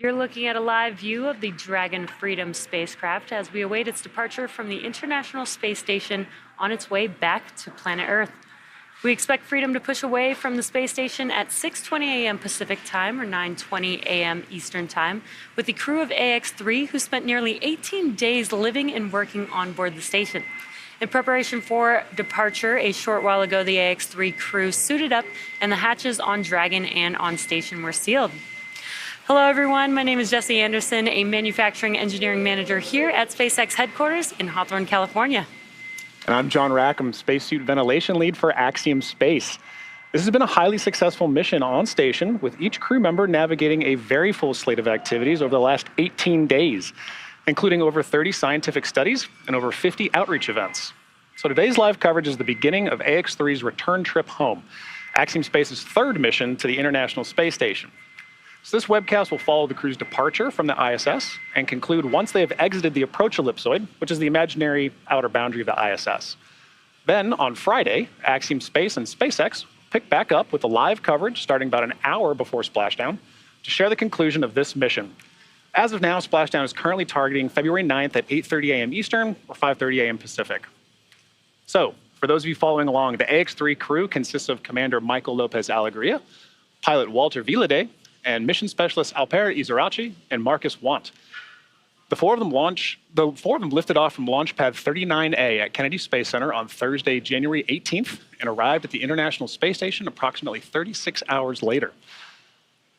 You're looking at a live view of the Dragon Freedom spacecraft as we await its departure from the International Space Station on its way back to planet Earth. We expect Freedom to push away from the space station at 6:20 a.m. Pacific Time or 9:20 a.m. Eastern Time with the crew of Ax-3 who spent nearly 18 days living and working on board the station. In preparation for departure, a short while ago, the Ax-3 crew suited up and the hatches on Dragon and on station were sealed. Hello, everyone. My name is Jesse Anderson, a manufacturing engineering manager here at SpaceX headquarters in Hawthorne, California. And I'm John Rackham, spacesuit ventilation lead for Axiom Space. This has been a highly successful mission on station, with each crew member navigating a very full slate of activities over the last 18 days, including over 30 scientific studies and over 50 outreach events. So today's live coverage is the beginning of Ax-3's return trip home, Axiom Space's third mission to the International Space Station. So this webcast will follow the crew's departure from the ISS and conclude once they have exited the approach ellipsoid, which is the imaginary outer boundary of the ISS. Then, on Friday, Axiom Space and SpaceX pick back up with a live coverage starting about an hour before splashdown to share the conclusion of this mission. As of now, splashdown is currently targeting February 9th at 8:30 a.m. Eastern or 5:30 a.m. Pacific. So, for those of you following along, the Ax-3 crew consists of Commander Michael Lopez Alegria, pilot Walter Vilade, and mission specialist Alper Izarachi and Marcus Want. The four of them lifted off from launch pad 39A at Kennedy Space Center on Thursday, January 18th, and arrived at the International Space Station approximately 36 hours later.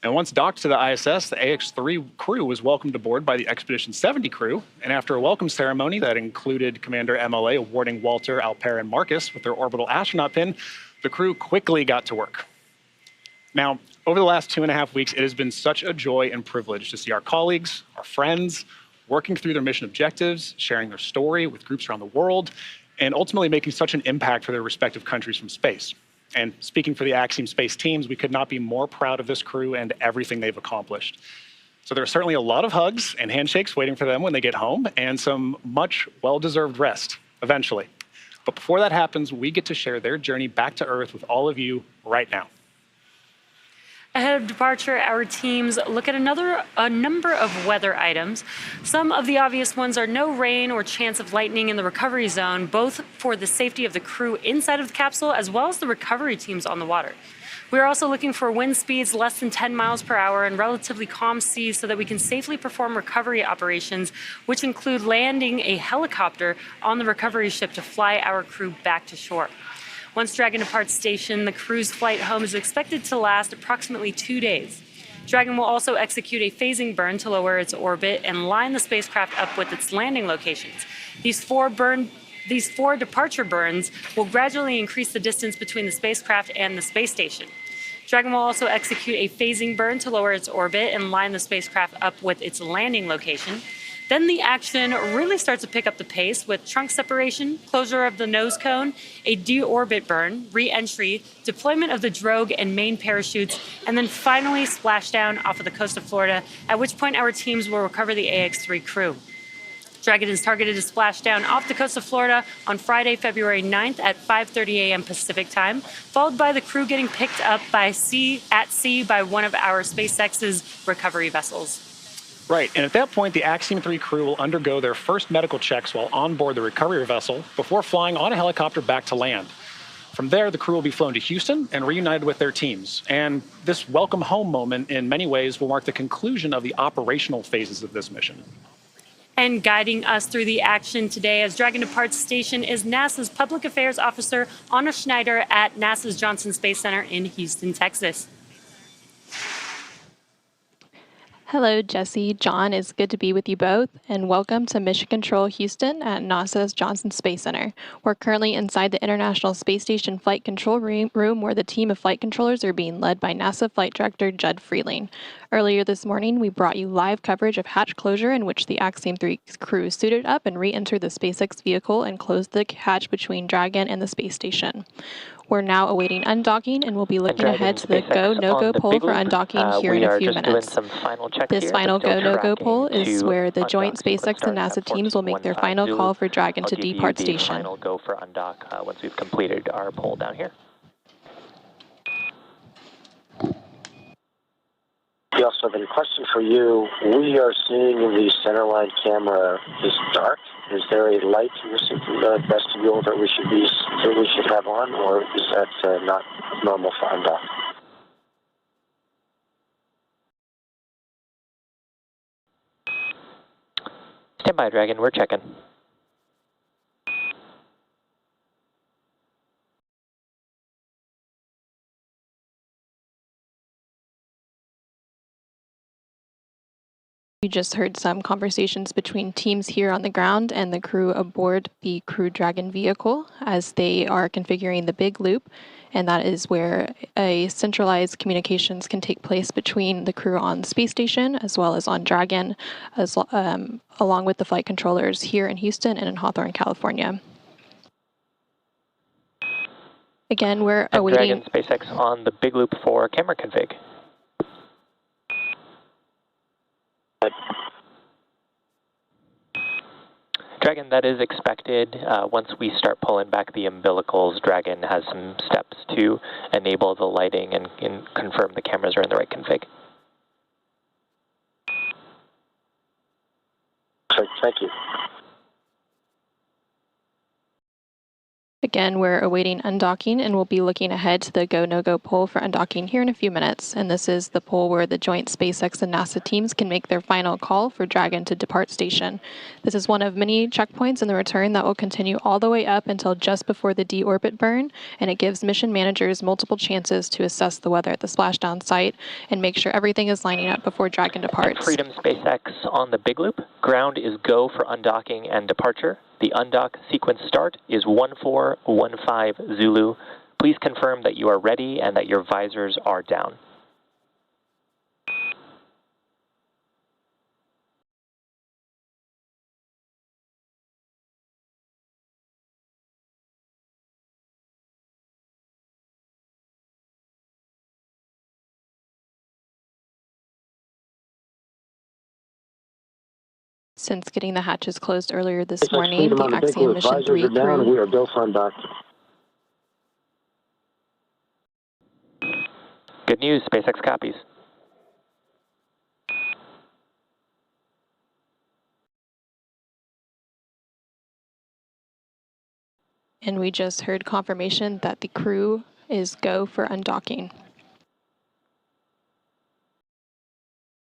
And once docked to the ISS, the Ax-3 crew was welcomed aboard by the Expedition 70 crew, and after a welcome ceremony that included Commander MLA awarding Walter, Alper, and Marcus with their orbital astronaut pin, the crew quickly got to work. Now, over the last 2.5 weeks, it has been such a joy and privilege to see our colleagues, our friends, working through their mission objectives, sharing their story with groups around the world, and ultimately making such an impact for their respective countries from space. And speaking for the Axiom Space teams, we could not be more proud of this crew and everything they've accomplished. So there are certainly a lot of hugs and handshakes waiting for them when they get home, and some much well-deserved rest, eventually. But before that happens, we get to share their journey back to Earth with all of you right now. Ahead of departure, our teams look at a number of weather items. Some of the obvious ones are no rain or chance of lightning in the recovery zone, both for the safety of the crew inside of the capsule as well as the recovery teams on the water. We are also looking for wind speeds less than 10 miles per hour and relatively calm seas so that we can safely perform recovery operations, which include landing a helicopter on the recovery ship to fly our crew back to shore. Once Dragon departs station, the crew's flight home is expected to last approximately 2 days. Dragon will also execute a phasing burn to lower its orbit and line the spacecraft up with its landing locations. These four departure burns will gradually increase the distance between the spacecraft and the space station. Dragon will also execute a phasing burn to lower its orbit and line the spacecraft up with its landing location. Then the action really starts to pick up the pace with trunk separation, closure of the nose cone, a deorbit burn, re-entry, deployment of the drogue and main parachutes, and then finally splashdown off of the coast of Florida, at which point our teams will recover the Ax-3 crew. Dragon is targeted to splash down off the coast of Florida on Friday, February 9th at 5:30 a.m. Pacific time, followed by the crew getting picked up at sea by one of our SpaceX's recovery vessels. Right, and at that point, the Axiom 3 crew will undergo their first medical checks while on board the recovery vessel before flying on a helicopter back to land. From there, the crew will be flown to Houston and reunited with their teams. And this welcome home moment, in many ways, will mark the conclusion of the operational phases of this mission. And guiding us through the action today as Dragon departs station is NASA's Public Affairs Officer Anna Schneider at NASA's Johnson Space Center in Houston, Texas. Hello, Jesse, John. It's good to be with you both, and welcome to Mission Control Houston at NASA's Johnson Space Center. We're currently inside the International Space Station Flight Control Room where the team of flight controllers are being led by NASA Flight Director Judd Freeling. Earlier this morning, we brought you live coverage of hatch closure in which the Axiom 3 crew suited up and re-entered the SpaceX vehicle and closed the hatch between Dragon and the space station. We're now awaiting undocking and we'll be looking ahead to the go, no-go poll for undocking here in a few minutes. This final go, no-go poll is where the joint SpaceX and NASA teams will make their final call for Dragon to depart station. Final go for undock once we've completed our poll down here. Yes, so the question for you, we are seeing in the centerline camera is dark. Is there a light missing from the vestibule that we should have on, or is that not normal for undock? Stand by, Dragon. We're checking. You just heard some conversations between teams here on the ground and the crew aboard the Crew Dragon vehicle as they are configuring the big loop, and that is where a centralized communications can take place between the crew on space station as well as on Dragon, along with the flight controllers here in Houston and in Hawthorne, California. Again, we're and awaiting... Dragon SpaceX on the big loop for camera config. Dragon, that is expected. Once we start pulling back the umbilicals, Dragon has some steps to enable the lighting and confirm the cameras are in the right config. Okay, thank you. Again, we're awaiting undocking, and we'll be looking ahead to the go, no-go poll for undocking here in a few minutes. And this is the poll where the joint SpaceX and NASA teams can make their final call for Dragon to depart station. This is one of many checkpoints in the return that will continue all the way up until just before the deorbit burn, and it gives mission managers multiple chances to assess the weather at the splashdown site and make sure everything is lining up before Dragon departs. Freedom SpaceX on the big loop. Ground is go for undocking and departure. The undock sequence start is 1415 Zulu. Please confirm that you are ready and that your visors are down. Since getting the hatches closed earlier this morning, the Axiom Mission 3 crew... We are go for undock. Good news, SpaceX copies. And we just heard confirmation that the crew is go for undocking.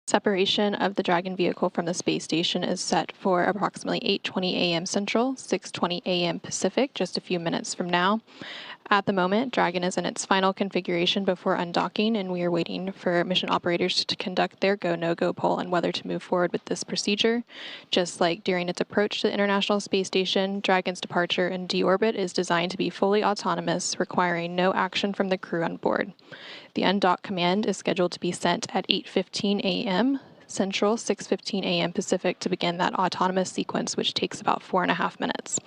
Separation of the Dragon vehicle from the space station is set for approximately 8:20 a.m. Central, 6:20 a.m. Pacific, just a few minutes from now. At the moment, Dragon is in its final configuration before undocking, and we are waiting for mission operators to conduct their go, no-go poll on whether to move forward with this procedure. Just like during its approach to the International Space Station, Dragon's departure and deorbit is designed to be fully autonomous, requiring no action from the crew on board. The undock command is scheduled to be sent at 8:15 a.m. Central, 6:15 a.m. Pacific to begin that autonomous sequence, which takes about 4.5 minutes.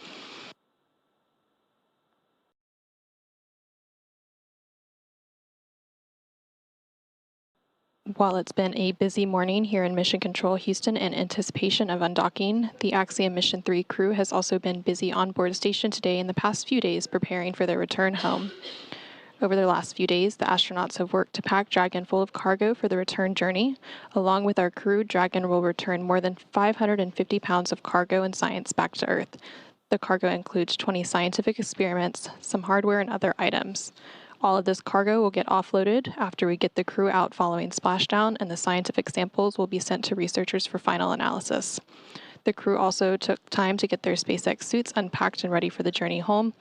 While it's been a busy morning here in Mission Control Houston in anticipation of undocking, the Axiom Mission 3 crew has also been busy on board station today in the past few days preparing for their return home. Over the last few days, the astronauts have worked to pack Dragon full of cargo for the return journey. Along with our crew, Dragon will return more than 550 pounds of cargo and science back to Earth. The cargo includes 20 scientific experiments, some hardware, and other items. All of this cargo will get offloaded after we get the crew out following splashdown, and the scientific samples will be sent to researchers for final analysis. The crew also took time to get their SpaceX suits unpacked and ready for the journey home.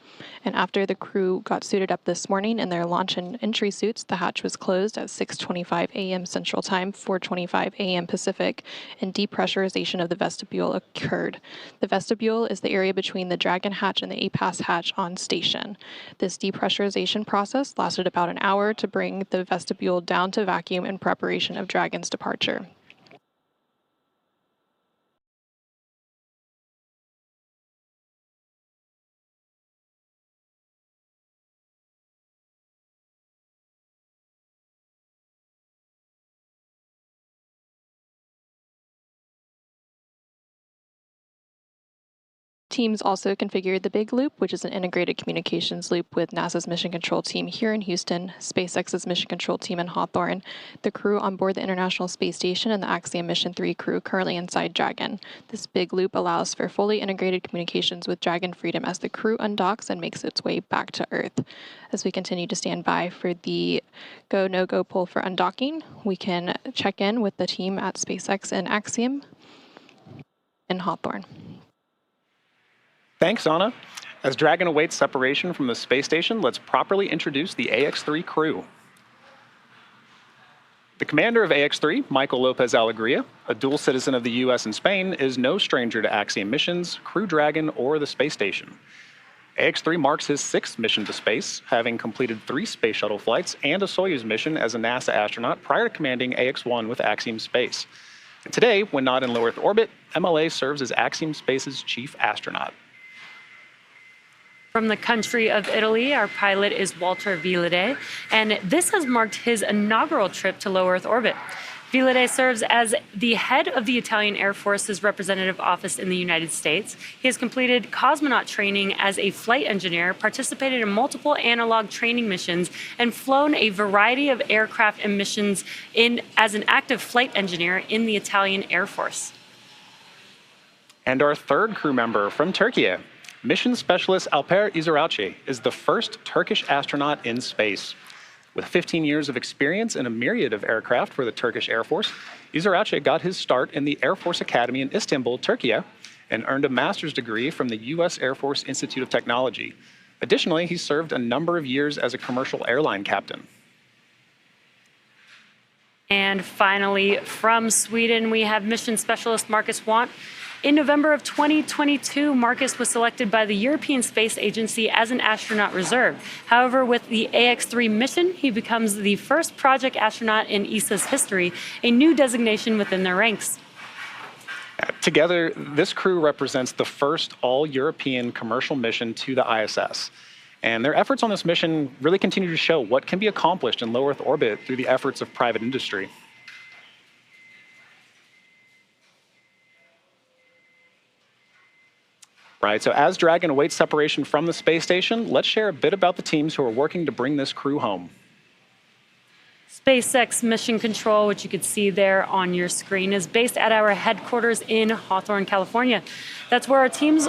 And after the crew got suited up this morning in their launch and entry suits, the hatch was closed at 6:25 a.m. Central Time, 4:25 a.m. Pacific, and depressurization of the vestibule occurred. The vestibule is the area between the Dragon hatch and the APAS hatch on station. This depressurization process lasted about an hour to bring the vestibule down to vacuum in preparation of Dragon's departure. Teams also configured the Big Loop, which is an integrated communications loop with NASA's mission control team here in Houston, SpaceX's mission control team in Hawthorne, the crew on board the International Space Station, and the Axiom Mission 3 crew currently inside Dragon. This Big Loop allows for fully integrated communications with Dragon Freedom as the crew undocks and makes its way back to Earth. As we continue to stand by for the go, no-go poll for undocking, we can check in with the team at SpaceX and Axiom in Hawthorne. Thanks, Anna. As Dragon awaits separation from the space station, let's properly introduce the Ax-3 crew. The commander of Ax-3, Michael Lopez Alegria, a dual citizen of the US and Spain, is no stranger to Axiom missions, Crew Dragon, or the space station. Ax-3 marks his 6th mission to space, having completed 3 space shuttle flights and a Soyuz mission as a NASA astronaut prior to commanding Ax-1 with Axiom Space. And today, when not in low Earth orbit, MLA serves as Axiom Space's chief astronaut. From the country of Italy, our pilot is Walter Vilade, and this has marked his inaugural trip to low Earth orbit. Vilade serves as the head of the Italian Air Force's representative office in the United States. He has completed cosmonaut training as a flight engineer, participated in multiple analog training missions, and flown a variety of aircraft and missions as an active flight engineer in the Italian Air Force. And our 3rd crew member from Turkey, mission specialist Alper Iziraci, is the first Turkish astronaut in space. With 15 years of experience in a myriad of aircraft for the Turkish Air Force, Iziraci got his start in the Air Force Academy in Istanbul, Turkey, and earned a master's degree from the U.S. Air Force Institute of Technology. Additionally, he served a number of years as a commercial airline captain. And finally, from Sweden, we have mission specialist Marcus Want. In November of 2022, Marcus was selected by the European Space Agency as an astronaut reserve. However, with the Ax-3 mission, he becomes the first project astronaut in ESA's history, a new designation within their ranks. Together, this crew represents the first all-European commercial mission to the ISS. And their efforts on this mission really continue to show what can be accomplished in low Earth orbit through the efforts of private industry. Right, so as Dragon awaits separation from the space station, let's share a bit about the teams who are working to bring this crew home. SpaceX Mission Control, which you could see there on your screen, is based at our headquarters in Hawthorne, California. That's where our teams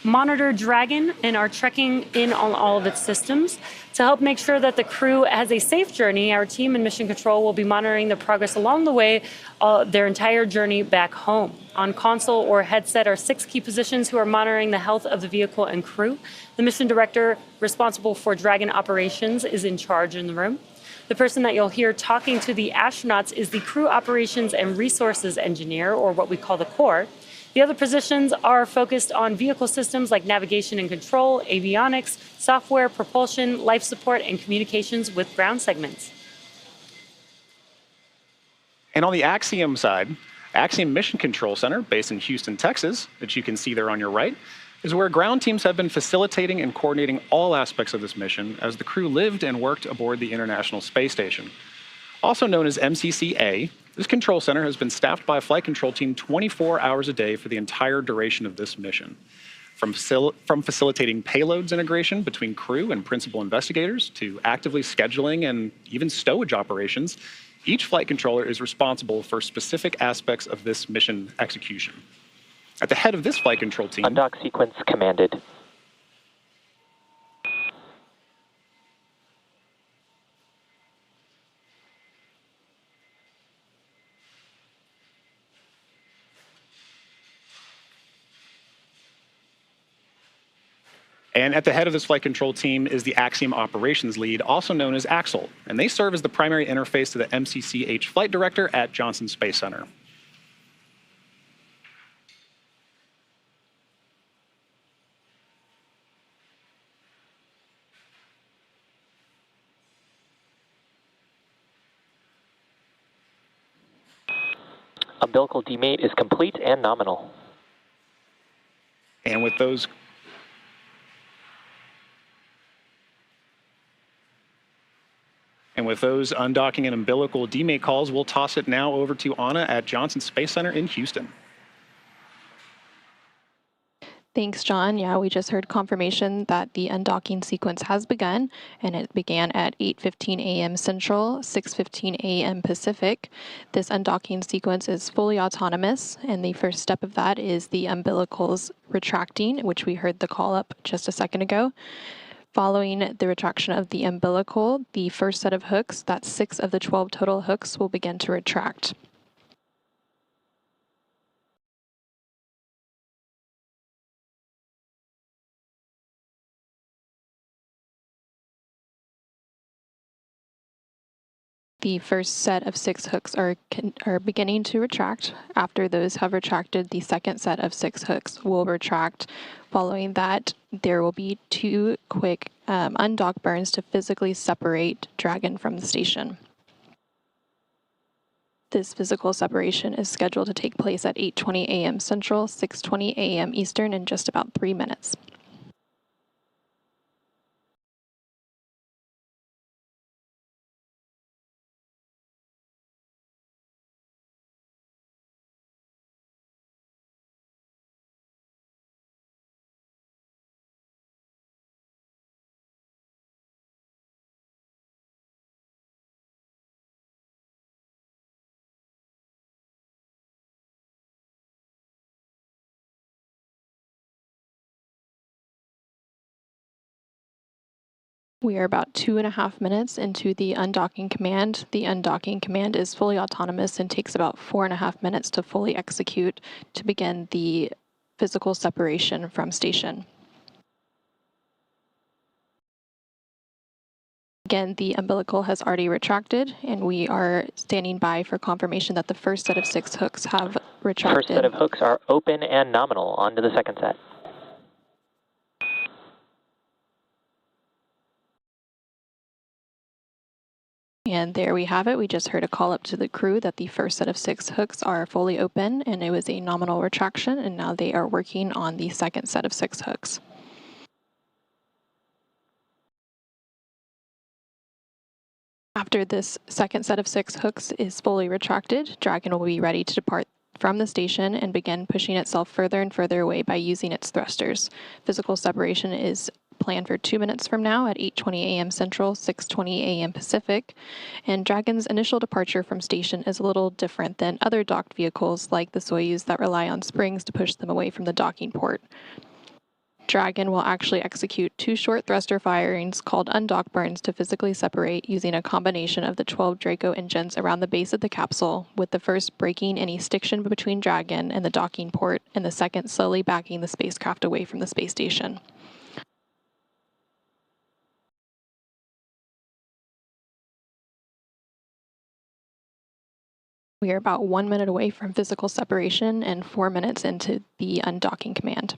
monitor Dragon and are checking in on all of its systems. To help make sure that the crew has a safe journey, our team in Mission Control will be monitoring the progress along the way, their entire journey back home. On console or headset are 6 key positions who are monitoring the health of the vehicle and crew. The mission director responsible for Dragon operations is in charge in the room. The person that you'll hear talking to the astronauts is the crew operations and resources engineer, or what we call the core. The other positions are focused on vehicle systems like navigation and control, avionics, software, propulsion, life support, and communications with ground segments. And on the Axiom side, Axiom Mission Control Center, based in Houston, Texas, that you can see there on your right, is where ground teams have been facilitating and coordinating all aspects of this mission as the crew lived and worked aboard the International Space Station. Also known as MCC-A, this control center has been staffed by a flight control team 24 hours a day for the entire duration of this mission. From facilitating payloads integration between crew and principal investigators to actively scheduling and even stowage operations, each flight controller is responsible for specific aspects of this mission execution. At the head of this flight control team... Undock sequence commanded. And at the head of this flight control team is the Axiom operations lead, also known as Axel, and they serve as the primary interface to the MCC-H flight director at Johnson Space Center. Umbilical demate is complete and nominal. And with those undocking and umbilical demate calls, we'll toss it now over to Anna at Johnson Space Center in Houston. Thanks, John. Yeah, we just heard confirmation that the undocking sequence has begun, and it began at 8:15 a.m. Central, 6:15 a.m. Pacific. This undocking sequence is fully autonomous, and the first step of that is the umbilicals retracting, which we heard the call up just a second ago. Following the retraction of the umbilical, the first set of hooks, that's 6 of the 12 total hooks, will begin to retract. The first set of 6 hooks are beginning to retract. After those have retracted, the second set of 6 hooks will retract. Following that, there will be 2 quick undock burns to physically separate Dragon from the station. This physical separation is scheduled to take place at 8:20 a.m. Central, 6:20 a.m. Eastern in just about 3 minutes. We are about 2.5 minutes into the undocking command. The undocking command is fully autonomous and takes about 4.5 minutes to fully execute to begin the physical separation from station. Again, the umbilical has already retracted, and we are standing by for confirmation that the first set of 6 hooks have retracted. First set of hooks are open and nominal. On to the second set. And there we have it. We just heard a call up to the crew that the first set of 6 hooks are fully open, and it was a nominal retraction, and now they are working on the second set of 6 hooks. After this second set of 6 hooks is fully retracted, Dragon will be ready to depart from the station and begin pushing itself further and further away by using its thrusters. Physical separation is planned for 2 minutes from now at 8:20 a.m. Central, 6:20 a.m. Pacific, and Dragon's initial departure from station is a little different than other docked vehicles like the Soyuz that rely on springs to push them away from the docking port. Dragon will actually execute 2 short thruster firings called undock burns to physically separate using a combination of the 12 Draco engines around the base of the capsule, with the first breaking any stiction between Dragon and the docking port, and the second slowly backing the spacecraft away from the space station. We are about 1 minute away from physical separation and 4 minutes into the undocking command.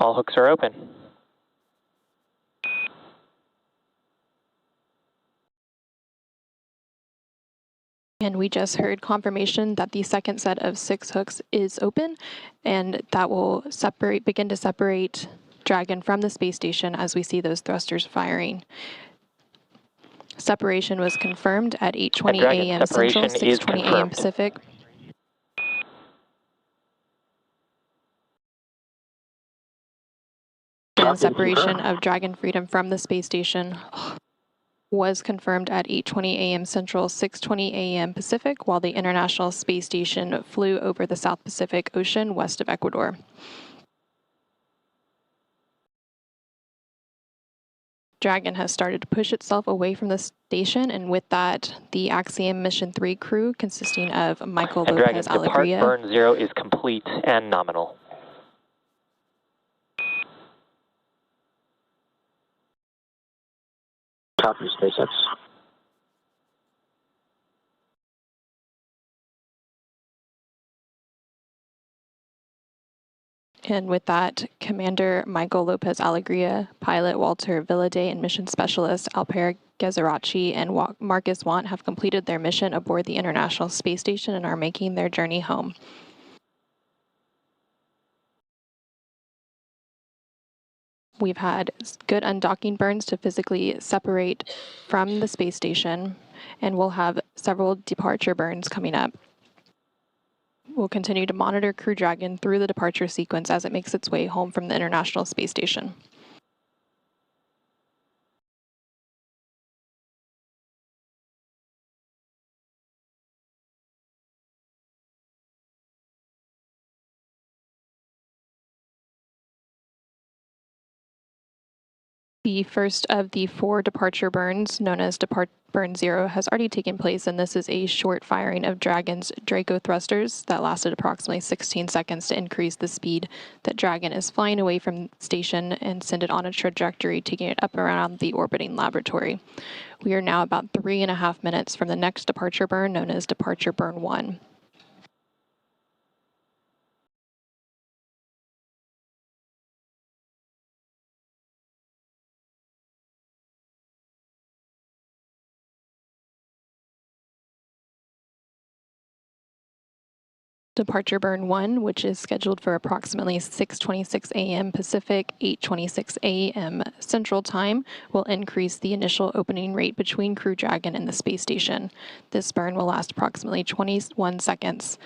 All hooks are open. And we just heard confirmation that the second set of 6 hooks is open, and that will begin to separate Dragon from the space station as we see those thrusters firing. Separation was confirmed at 8:20 a.m. Central, 6:20 a.m. Pacific. And separation of Dragon Freedom from the space station was confirmed at 8:20 a.m. Central, 6:20 a.m. Pacific, while the International Space Station flew over the South Pacific Ocean west of Ecuador. Dragon has started to push itself away from the station, and with that, the Axiom Mission 3 crew, consisting of Michael Lopez Alegria. Depart burn 0 is complete and nominal. Copy, SpaceX. And with that, Commander Michael Lopez Alegria, pilot Walter Villaday, and mission specialist Alper Gezerachi and Marcus Want have completed their mission aboard the International Space Station and are making their journey home. We've had good undocking burns to physically separate from the space station, and we'll have several departure burns coming up. We'll continue to monitor Crew Dragon through the departure sequence as it makes its way home from the International Space Station. The first of the 4 departure burns, known as Burn 0, has already taken place, and this is a short firing of Dragon's Draco thrusters that lasted approximately 16 seconds to increase the speed that Dragon is flying away from the station and send it on a trajectory, taking it up around the orbiting laboratory. We are now about 3.5 minutes from the next departure burn, known as Departure Burn 1. Departure Burn 1, which is scheduled for approximately 6:26 a.m. Pacific, 8:26 a.m. Central Time, will increase the initial opening rate between Crew Dragon and the space station. This burn will last approximately 21 seconds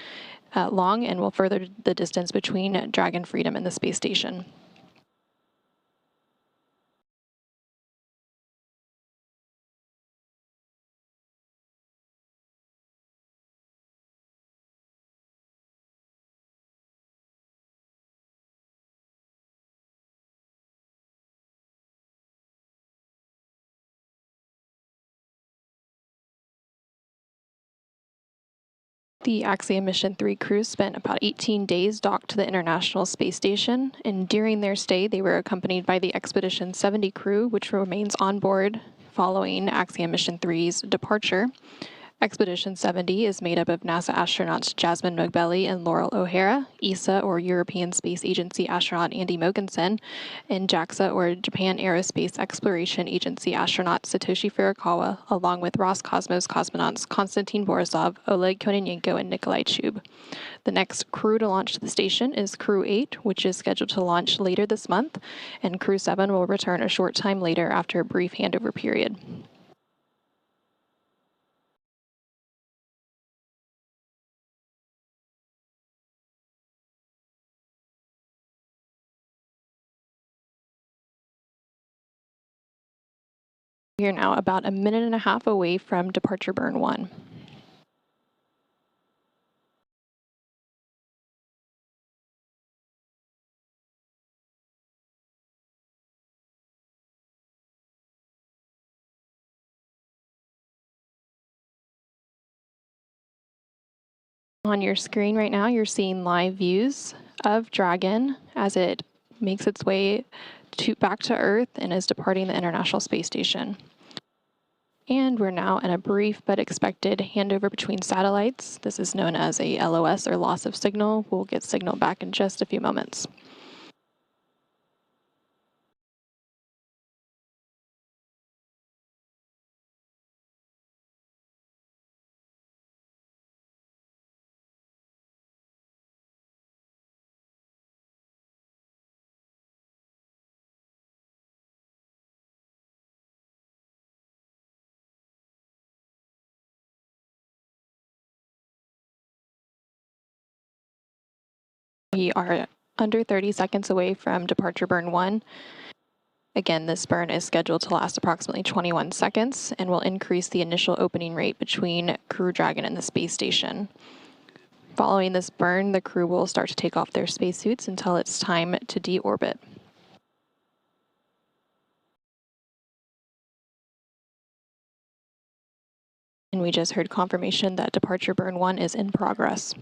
long and will further the distance between Dragon Freedom and the space station. The Axiom Mission 3 crew spent about 18 days docked to the International Space Station, and during their stay, they were accompanied by the Expedition 70 crew, which remains on board following Axiom Mission 3's departure. Expedition 70 is made up of NASA astronauts Jasmine Mogbelli and Laurel O'Hara, ESA or European Space Agency astronaut Andy Mogensen, and JAXA or Japan Aerospace Exploration Agency astronaut Satoshi Furukawa, along with Roscosmos cosmonauts Konstantin Borisov, Oleg Kononenko, and Nikolai Chub. The next crew to launch to the station is Crew 8, which is scheduled to launch later this month, and Crew 7 will return a short time later after a brief handover period. We are now about 1.5 minutes away from Departure Burn 1. On your screen right now, you're seeing live views of Dragon as it makes its way back to Earth and is departing the International Space Station. And we're now in a brief but expected handover between satellites. This is known as a LOS, or loss of signal. We'll get signal back in just a few moments. We are under 30 seconds away from Departure Burn 1. Again, this burn is scheduled to last approximately 21 seconds and will increase the initial opening rate between Crew Dragon and the space station. Following this burn, the crew will start to take off their spacesuits until it's time to deorbit. And we just heard confirmation that Departure Burn 1 is in progress.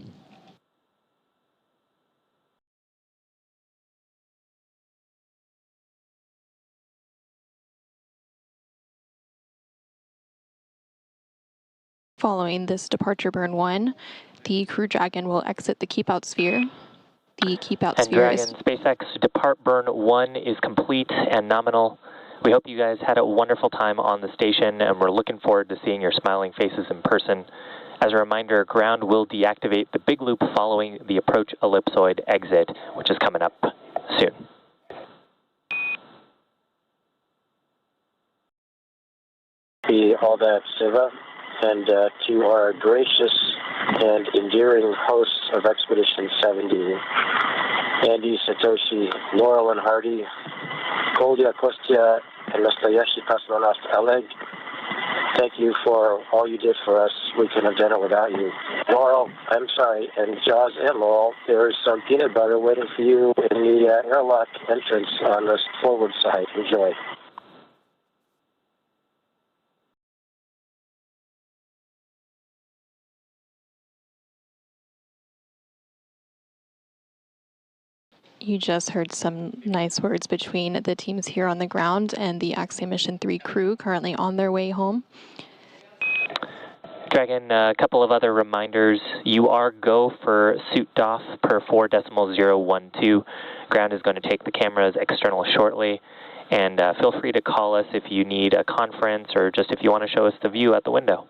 Following this departure burn 1, the Crew Dragon will exit the keep out sphere. The keep out and sphere Dragon, SpaceX depart burn 1 is complete and nominal. We hope you guys had a wonderful time on the station, and we're looking forward to seeing your smiling faces in person. As a reminder, ground will deactivate the big loop following the approach ellipsoid exit, which is coming up soon. All that Siva, and to our gracious and endearing hosts of Expedition 70, Andy, Satoshi, Laurel, and Hardy, Koldia, Kostya, and Nastayashi Kosmonauts Oleg. Thank you for all you did for us. We couldn't have done it without you. Laurel, I'm sorry, and Jaws and Laurel, there's some peanut butter waiting for you in the airlock entrance on the forward side. Enjoy. You just heard some nice words between the teams here on the ground and the Axiom Mission 3 crew currently on their way home. Dragon, a couple of other reminders. You are go for suit DOF per 4.012. Ground is going to take the cameras external shortly. And feel free to call us if you need a conference or just if you want to show us the view out the window.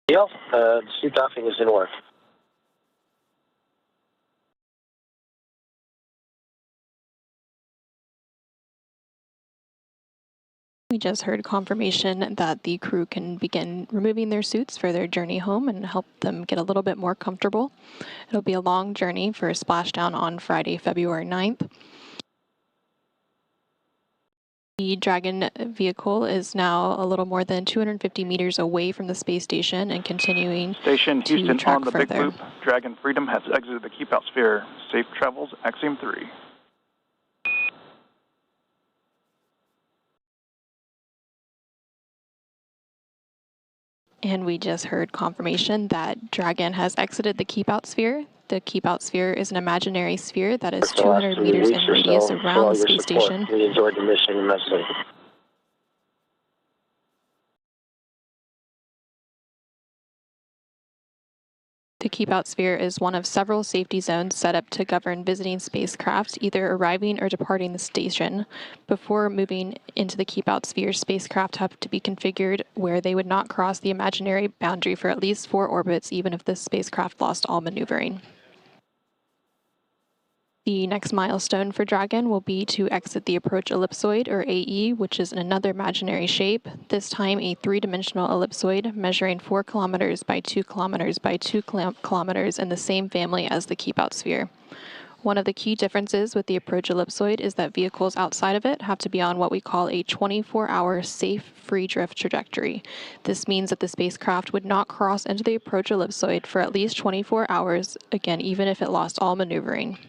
Deal. Suit doffing is in work. We just heard confirmation that the crew can begin removing their suits for their journey home and help them get a little bit more comfortable. It'll be a long journey for splashdown on Friday, February 9th. The Dragon vehicle is now a little more than 250 meters away from the space station and continuing Station to Houston track on the further. big loop. Dragon Freedom has exited the keep out sphere. Safe travels, Axiom 3. And we just heard confirmation that Dragon has exited the keep out sphere. The keep out sphere is an imaginary sphere that is 200 meters in radius around the space station. We enjoyed the mission immensely. The keep out sphere is one of several safety zones set up to govern visiting spacecraft either arriving or departing the station. Before moving into the keep out sphere, spacecraft have to be configured where they would not cross the imaginary boundary for at least 4 orbits, even if the spacecraft lost all maneuvering. The next milestone for Dragon will be to exit the approach ellipsoid, or AE, which is another imaginary shape, this time a 3-dimensional ellipsoid measuring 4 kilometers by 2 kilometers by 2 kilometers in the same family as the keep out sphere. One of the key differences with the approach ellipsoid is that vehicles outside of it have to be on what we call a 24-hour safe free drift trajectory. This means that the spacecraft would not cross into the approach ellipsoid for at least 24 hours, again, even if it lost all maneuvering.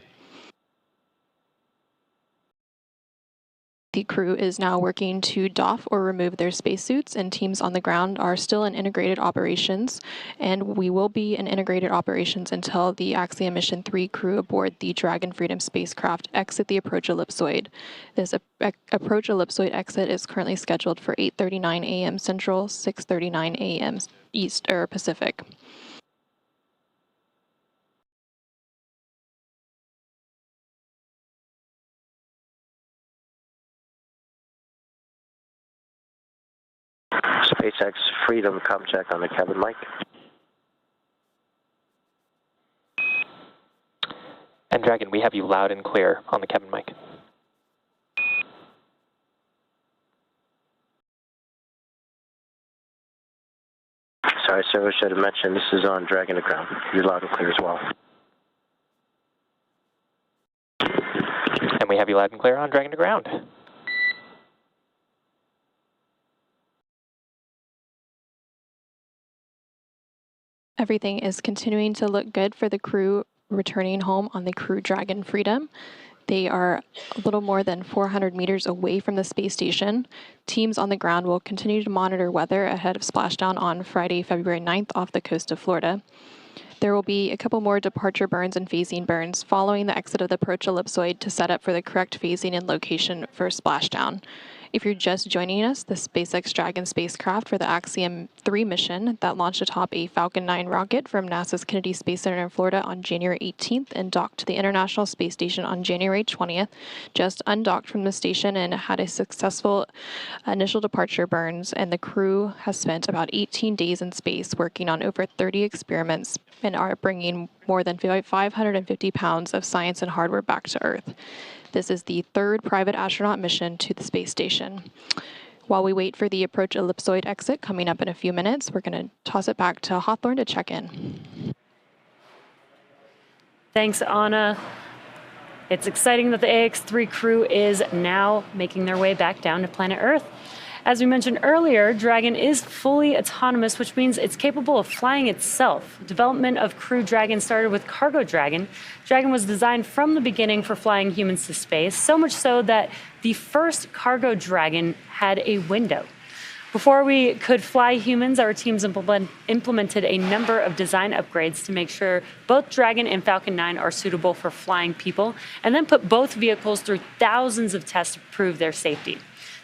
The crew is now working to doff or remove their spacesuits, and teams on the ground are still in integrated operations, and we will be in integrated operations until the Axiom Mission 3 crew aboard the Dragon Freedom spacecraft exit the approach ellipsoid. This approach ellipsoid exit is currently scheduled for 8:39 a.m. Central, 6:39 a.m. East or Pacific. SpaceX Freedom com check on the cabin mic. And Dragon, we have you loud and clear on the cabin mic. Sorry, sir, I should have mentioned this is on Dragon to ground. You're loud and clear as well. And we have you loud and clear on Dragon to ground. Everything is continuing to look good for the crew returning home on the Crew Dragon Freedom. They are a little more than 400 meters away from the space station. Teams on the ground will continue to monitor weather ahead of splashdown on Friday, February 9th off the coast of Florida. There will be a couple more departure burns and phasing burns following the exit of the approach ellipsoid to set up for the correct phasing and location for splashdown. If you're just joining us, the SpaceX Dragon spacecraft for the Axiom 3 mission that launched atop a Falcon 9 rocket from NASA's Kennedy Space Center in Florida on January 18th and docked to the International Space Station on January 20th, just undocked from the station and had a successful initial departure burns, and the crew has spent about 18 days in space working on over 30 experiments and are bringing more than 550 pounds of science and hardware back to Earth. This is the third private astronaut mission to the space station. While we wait for the approach ellipsoid exit coming up in a few minutes, we're going to toss it back to Hawthorne to check in. Thanks, Anna. It's exciting that the Ax-3 crew is now making their way back down to planet Earth. As we mentioned earlier, Dragon is fully autonomous, which means it's capable of flying itself. Development of Crew Dragon started with Cargo Dragon. Dragon was designed from the beginning for flying humans to space, so much so that the first Cargo Dragon had a window. Before we could fly humans, our teams implemented a number of design upgrades to make sure both Dragon and Falcon 9 are suitable for flying people, and then put both vehicles through thousands of tests to prove their safety.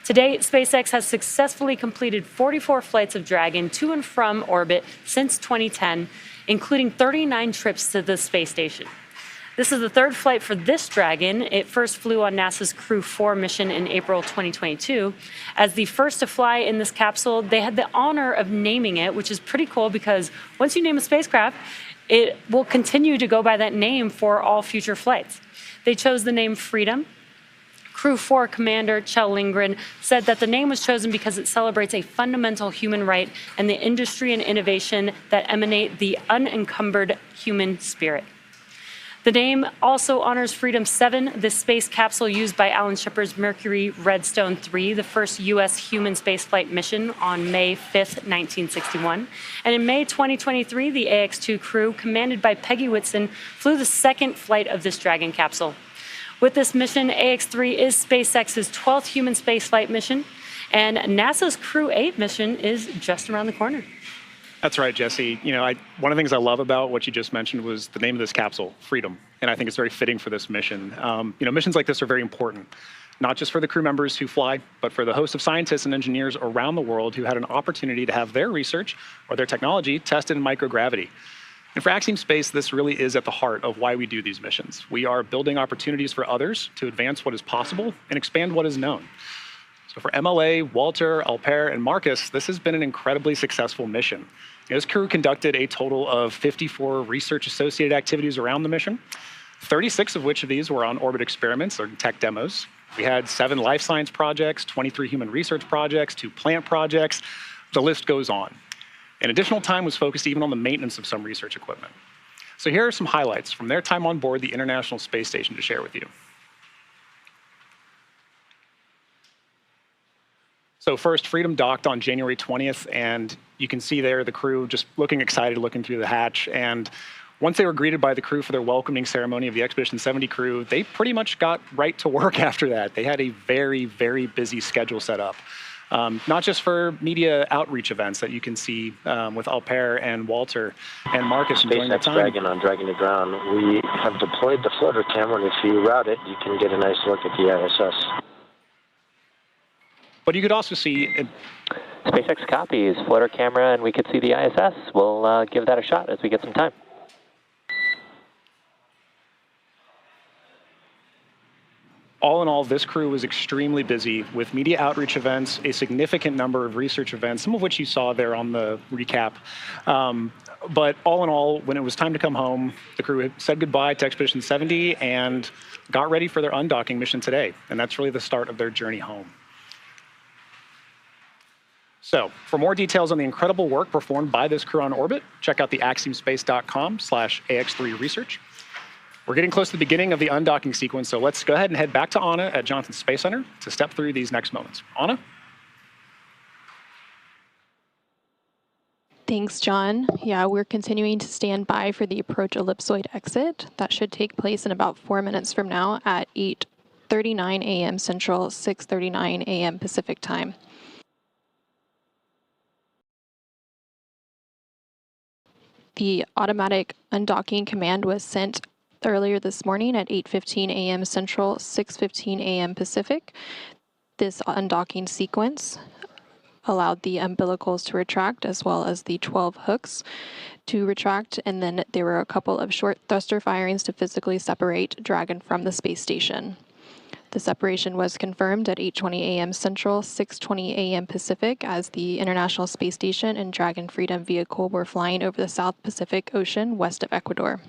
To date, SpaceX has successfully completed 44 flights of Dragon to and from orbit since 2010, including 39 trips to the space station. This is the third flight for this Dragon. It first flew on NASA's Crew 4 mission in April 2022. As the first to fly in this capsule, they had the honor of naming it, which is pretty cool because once you name a spacecraft, it will continue to go by that name for all future flights. They chose the name Freedom. Crew 4 Commander Kjell Lindgren said that the name was chosen because it celebrates a fundamental human right and the industry and innovation that emanate the unencumbered human spirit. The name also honors Freedom 7, the space capsule used by Alan Shepard's Mercury Redstone 3, the first U.S. human spaceflight mission on May 5, 1961. And in May 2023, the AX-2 crew, commanded by Peggy Whitson, flew the second flight of this Dragon capsule. With this mission, AX-3 is SpaceX's 12th human spaceflight mission, and NASA's Crew 8 mission is just around the corner. That's right, Jesse. One of the things I love about what you just mentioned was the name of this capsule, Freedom, and I think it's very fitting for this mission. Missions like this are very important, not just for the crew members who fly, but for the host of scientists and engineers around the world who had an opportunity to have their research or their technology tested in microgravity. And for Axiom Space, this really is at the heart of why we do these missions. We are building opportunities for others to advance what is possible and expand what is known. So for MLA, Walter, Alper, and Marcus, this has been an incredibly successful mission. This crew conducted a total of 54 research-associated activities around the mission, 36 of which of these were on-orbit experiments or tech demos. We had 7 life science projects, 23 human research projects, 2 plant projects. The list goes on. And additional time was focused even on the maintenance of some research equipment. So here are some highlights from their time on board the International Space Station to share with you. So first, Freedom docked on January 20th, and you can see there the crew just looking excited, looking through the hatch. And once they were greeted by the crew for their welcoming ceremony of the Expedition 70 crew, they pretty much got right to work after that. They had a very, very busy schedule set up. Not just for media outreach events that you can see with Alper and Walter and Marcus enjoying their time. SpaceX Dragon on Dragon to Ground. We have deployed the floater camera, and if you route it, you can get a nice look at the ISS. But you could also see... SpaceX copies floater camera, and we could see the ISS. We'll give that a shot as we get some time. All in all, this crew was extremely busy with media outreach events, a significant number of research events, some of which you saw there on the recap. But all in all, when it was time to come home, the crew said goodbye to Expedition 70 and got ready for their undocking mission today. And that's really the start of their journey home. So for more details on the incredible work performed by this crew on orbit, check out the axiomspace.com/AX3research. We're getting close to the beginning of the undocking sequence, so let's go ahead and head back to Anna at Johnson Space Center to step through these next moments. Anna? Thanks, John. Yeah, we're continuing to stand by for the approach ellipsoid exit. That should take place in about 4 minutes from now at 8:39 a.m. Central, 6:39 a.m. Pacific time. The automatic undocking command was sent earlier this morning at 8:15 a.m. Central, 6:15 a.m. Pacific. This undocking sequence allowed the umbilicals to retract as well as the 12 hooks to retract, and then there were a couple of short thruster firings to physically separate Dragon from the space station. The separation was confirmed at 8:20 a.m. Central, 6:20 a.m. Pacific, as the International Space Station and Dragon Freedom vehicle were flying over the South Pacific Ocean west of Ecuador.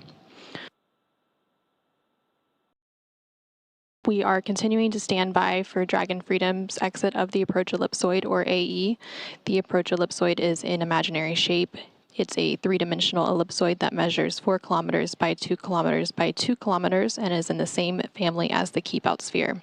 We are continuing to stand by for Dragon Freedom's exit of the approach ellipsoid, or AE. The approach ellipsoid is in imaginary shape. It's a three-dimensional ellipsoid that measures 4 kilometers by 2 kilometers by 2 kilometers and is in the same family as the keep-out sphere.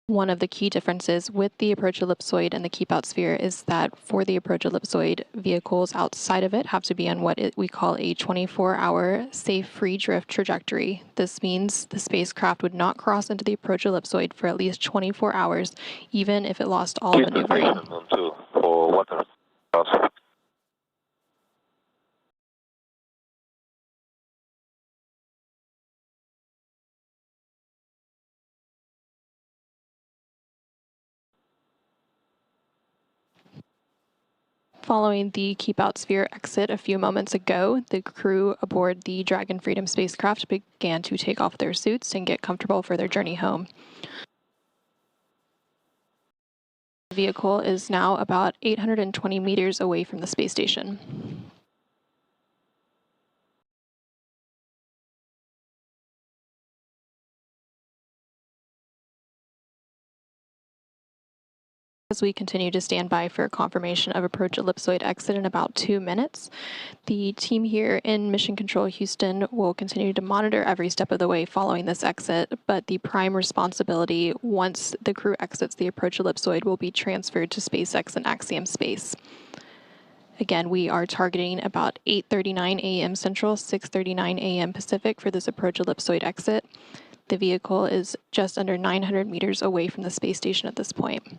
One of the key differences with the approach ellipsoid and the keep-out sphere is that for the approach ellipsoid, vehicles outside of it have to be on what we call a 24-hour safe free drift trajectory. This means the spacecraft would not cross into the approach ellipsoid for at least 24 hours, even if it lost all maneuvering. For water. Following the keep-out sphere exit a few moments ago, the crew aboard the Dragon Freedom spacecraft began to take off their suits and get comfortable for their journey home. The vehicle is now about 820 meters away from the space station. As we continue to stand by for confirmation of approach ellipsoid exit in about 2 minutes, the team here in Mission Control Houston will continue to monitor every step of the way following this exit, but the prime responsibility once the crew exits the approach ellipsoid will be transferred to SpaceX and Axiom Space. Again, we are targeting about 8:39 a.m. Central, 6:39 a.m. Pacific for this approach ellipsoid exit. The vehicle is just under 900 meters away from the space station at this point.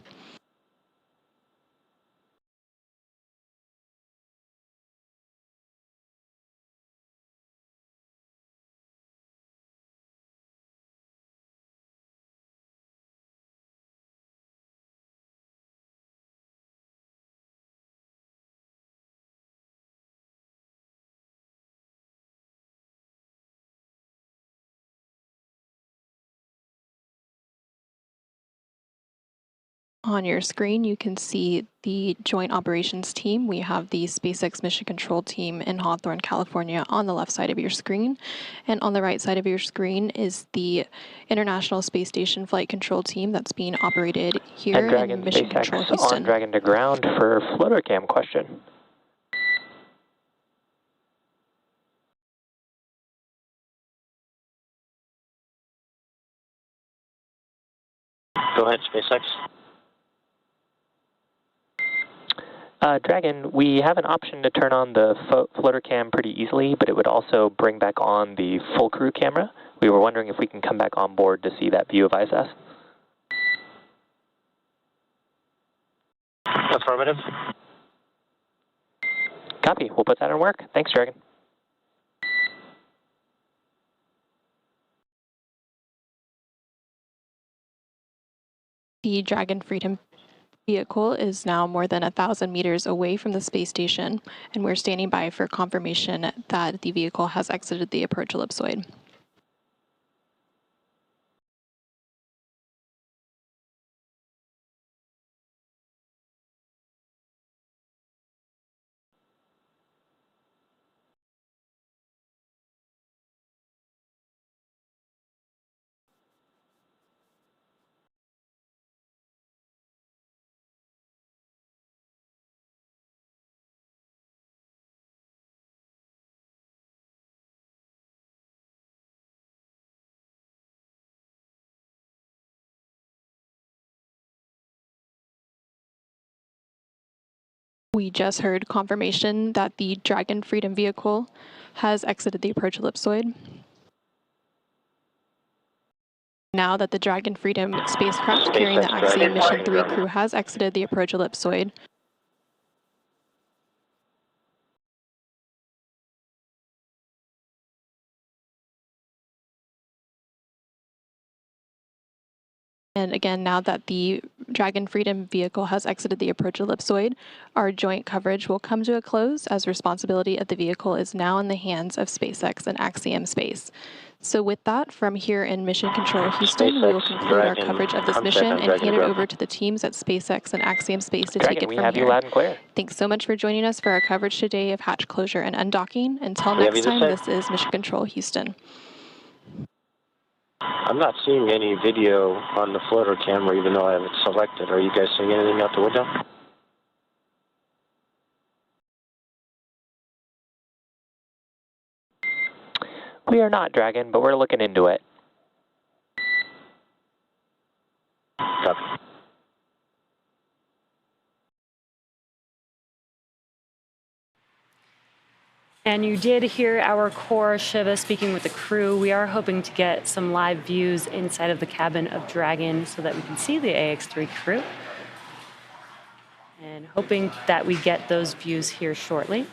On your screen, you can see the Joint Operations Team. We have the SpaceX Mission Control Team in Hawthorne, California on the left side of your screen. And on the right side of your screen is the International Space Station Flight Control Team that's being operated here in Mission SpaceX Control Houston. on Dragon to ground for floater cam question. Go ahead, SpaceX. Dragon, we have an option to turn on the floater cam pretty easily, but it would also bring back on the full crew camera. We were wondering if we can come back on board to see that view of ISS. Affirmative. Copy. We'll put that in work. Thanks, Dragon. The Dragon Freedom vehicle is now more than 1,000 meters away from the space station, and we're standing by for confirmation that the vehicle has exited the approach ellipsoid. We just heard confirmation that the Dragon Freedom vehicle has exited the approach ellipsoid. Now that the Dragon Freedom spacecraft carrying the Axiom Mission 3 crew has exited the approach ellipsoid, And again, now that the Dragon Freedom vehicle has exited the approach ellipsoid, our joint coverage will come to a close as responsibility of the vehicle is now in the hands of SpaceX and Axiom Space. So with that, from here in Mission Control Houston, we will conclude our coverage of this mission and hand it over to the teams at SpaceX and Axiom Space to take it from here. We have you loud and clear. Thanks so much for joining us for our coverage today of hatch closure and undocking. Until next time, this is Mission Control Houston. I'm not seeing any video on the floater camera, even though I have it selected. Are you guys seeing anything out the window? We are not, Dragon, but we're looking into it. Copy. And you did hear our core Shiva speaking with the crew. We are hoping to get some live views inside of the cabin of Dragon so that we can see the Ax-3 crew. And hoping that we get those views here shortly.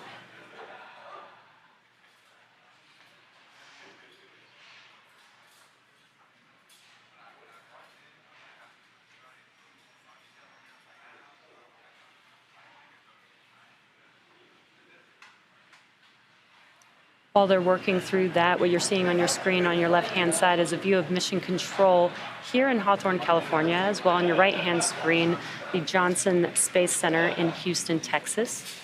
While they're working through that, what you're seeing on your screen on your left-hand side is a view of Mission Control here in Hawthorne, California, as well on your right-hand screen, the Johnson Space Center in Houston, Texas.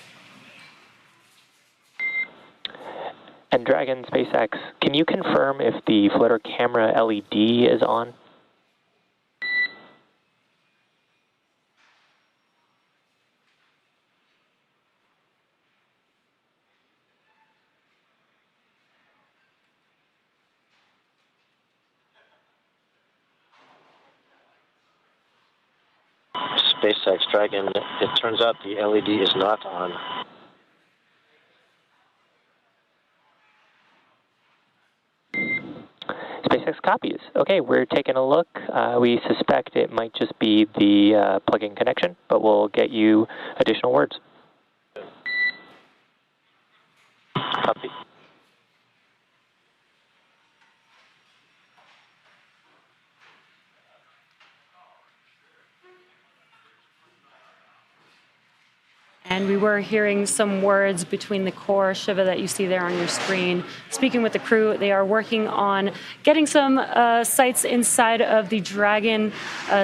And Dragon, SpaceX, can you confirm if the floater camera LED is on? SpaceX Dragon, it turns out the LED is not on. SpaceX copies. Okay, we're taking a look. We suspect it might just be the plug-in connection, but we'll get you additional words. Copy. And we were hearing some words between the core Shiva that you see there on your screen. Speaking with the crew, they are working on getting some sights inside of the Dragon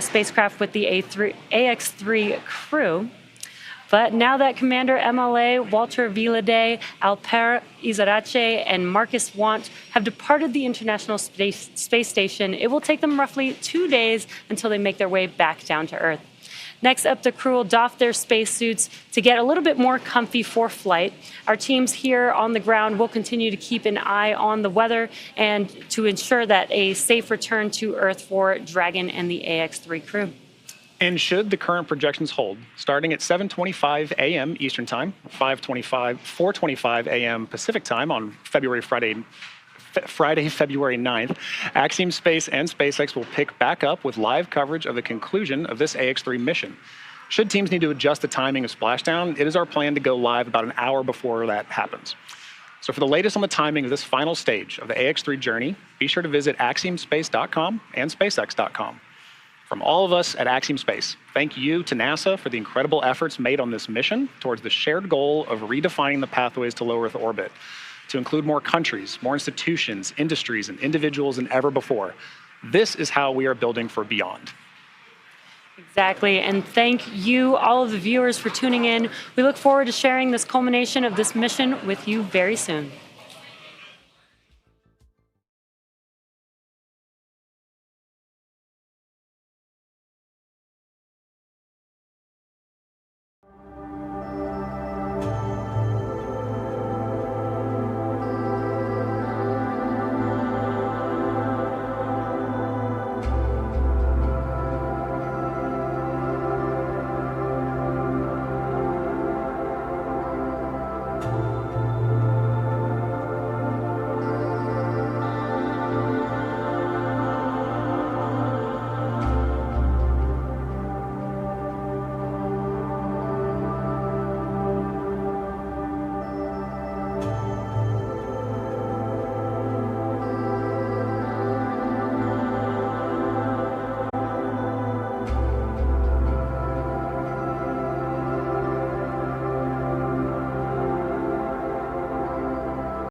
spacecraft with the Ax-3 crew. But now that Commander MLA Walter Vilade, Alper Izarache, and Marcus Want have departed the International Space Station, it will take them roughly 2 days until they make their way back down to Earth. Next up, the crew will doff their spacesuits to get a little bit more comfy for flight. Our teams here on the ground will continue to keep an eye on the weather and to ensure that a safe return to Earth for Dragon and the Ax-3 crew. And should the current projections hold, starting at 7:25 a.m. Eastern Time, 4:25 a.m. Pacific Time on Friday, February 9th, Axiom Space and SpaceX will pick back up with live coverage of the conclusion of this Ax-3 mission. Should teams need to adjust the timing of splashdown, it is our plan to go live about an hour before that happens. So for the latest on the timing of this final stage of the Ax-3 journey, be sure to visit axiomspace.com and spacex.com. From all of us at Axiom Space, thank you to NASA for the incredible efforts made on this mission towards the shared goal of redefining the pathways to low Earth orbit, to include more countries, more institutions, industries, and individuals than ever before. This is how we are building for beyond. Exactly, and thank you, all of the viewers, for tuning in. We look forward to sharing this culmination of this mission with you very soon.